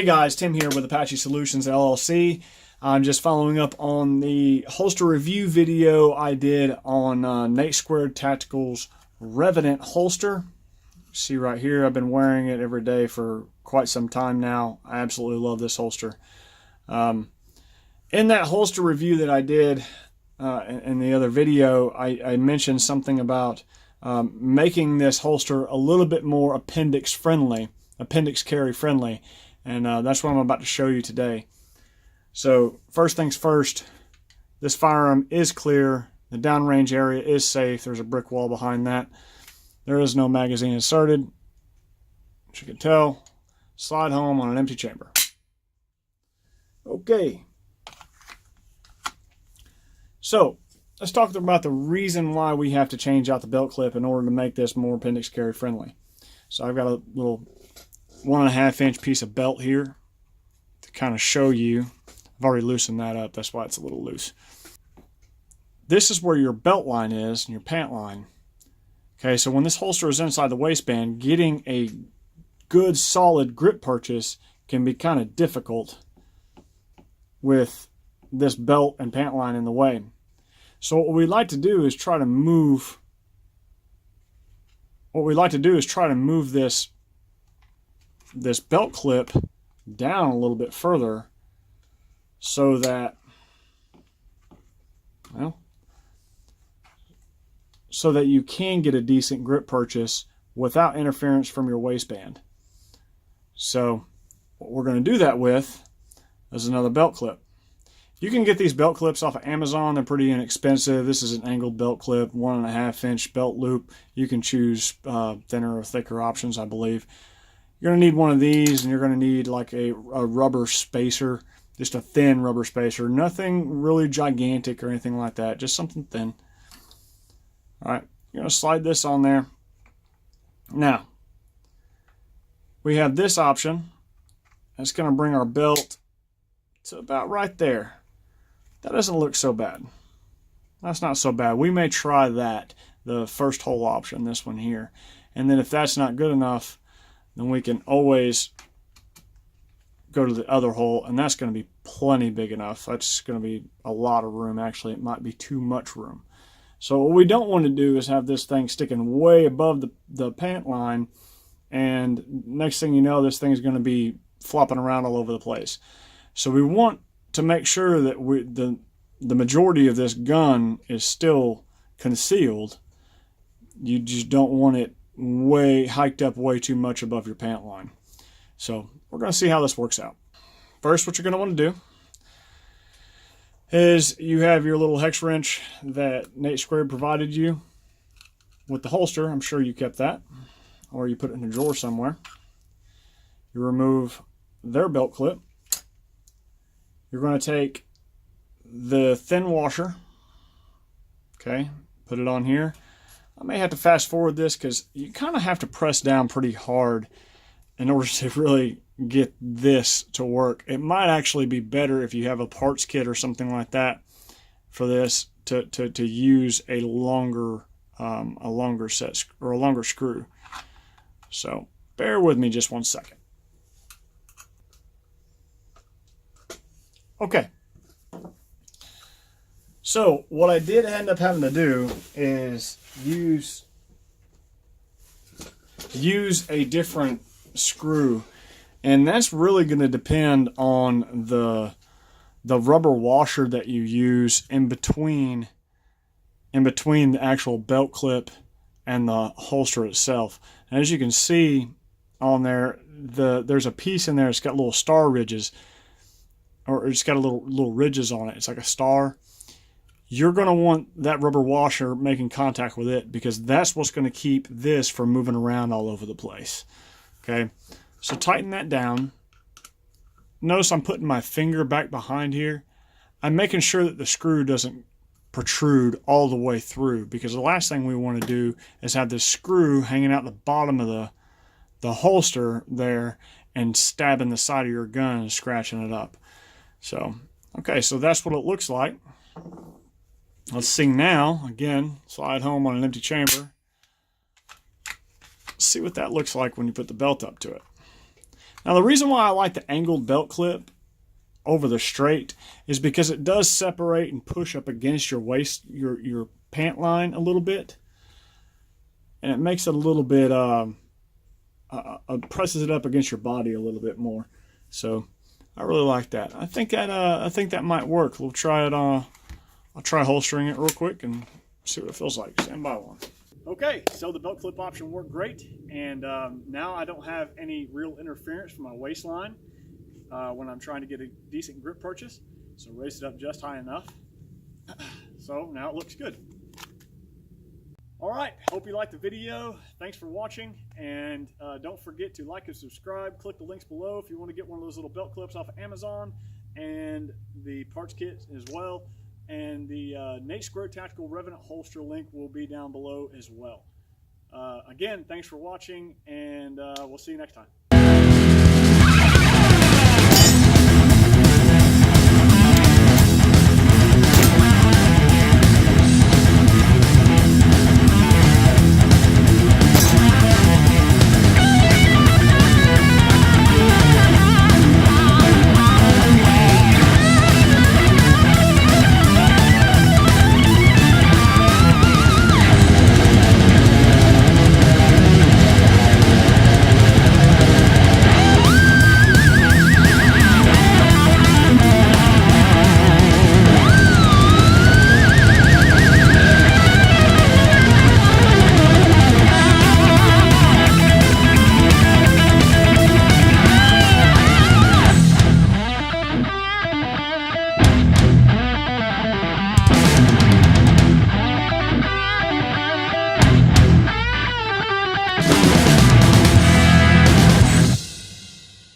Hey guys, Tim here with Apache Solutions LLC. I'm just following up on the holster review video I did on N82 Tactical's Revenant holster. See right here, I've been wearing it every day for quite some time now. I absolutely love this holster. In that holster review that I did in the other video, I mentioned something about making this holster a little bit more appendix carry friendly. And that's what I'm about to show you today. So first things first, this firearm is clear. The downrange area is safe. There's a brick wall behind that. There is no magazine inserted. As you can tell, slide home on an empty chamber. Okay. So let's talk about the reason why we have to change out the belt clip in order to make this more appendix carry friendly. So I've got a little 1.5 inch piece of belt here to kind of show you. I've already loosened that up, that's why it's a little loose. This is where your belt line is and your pant line. Okay, so when this holster is inside the waistband, getting a good solid grip purchase can be kind of difficult with this belt and pant line in the way. So what we like to do is try to move this belt clip down a little bit further so that, well, so that you can get a decent grip purchase without interference from your waistband. So what we're going to do that with is another belt clip. You can get these belt clips off of Amazon. They're pretty inexpensive. This is an angled belt clip, 1.5 inch belt loop. You can choose thinner or thicker options, I believe. You're going to need one of these, and you're going to need like a rubber spacer, just a thin rubber spacer. Nothing really gigantic or anything like that, just something thin. All right, you're going to slide this on there. Now, we have this option. That's going to bring our belt to about right there. That doesn't look so bad. That's not so bad. We may try that, the first hole option, this one here. And then if that's not good enough, then we can always go to the other hole, and that's going to be plenty big enough. That's going to be a lot of room. Actually, it might be too much room. So what we don't want to do is have this thing sticking way above the pant line, and next thing you know, this thing's going to be flopping around all over the place. So we want to make sure that the majority of this gun is still concealed. You just don't want it way hiked up way too much above your pant line. So we're going to see how this works out. First, what you're going to want to do is you have your little hex wrench that N82 provided you with the holster. I'm sure you kept that, or you put it in a drawer somewhere. You remove their belt clip. You're going to take the thin washer, okay, put it on here. I may have to fast forward this because you kind of have to press down pretty hard in order to really get this to work. It might actually be better if you have a parts kit or something like that for this to use a longer set or a longer screw. So bear with me just 1 second. Okay. So what I did end up having to do is use a different screw, and that's really going to depend on the rubber washer that you use in between the actual belt clip and the holster itself. And as you can see on there, there's a piece in there that's got little star ridges, or it's got a little ridges on it. It's like a star. You're going to want that rubber washer making contact with it, because that's what's going to keep this from moving around all over the place. Okay, so tighten that down. Notice I'm putting my finger back behind here. I'm making sure that the screw doesn't protrude all the way through, because the last thing we want to do is have this screw hanging out the bottom of the holster there and stabbing the side of your gun and scratching it up. So, okay, so that's what it looks like. Let's see now. Again, slide home on an empty chamber. see what that looks like when you put the belt up to it. Now the reason why I like the angled belt clip over the straight is because it does separate and push up against your waist, your pant line a little bit, and it makes it a little bit presses it up against your body a little bit more. So I really like that. I think that might work. We'll try it. I'll try holstering it real quick and see what it feels like. Stand by one. Okay, so the belt clip option worked great, and now I don't have any real interference from my waistline when I'm trying to get a decent grip purchase. So raise it up just high enough. So now it looks good. All right, hope you liked the video. Thanks for watching, and don't forget to like and subscribe. Click the links below if you want to get one of those little belt clips off of Amazon, and the parts kit as well. And the N82 Tactical Revenant holster link will be down below as well. Again, thanks for watching, and we'll see you next time.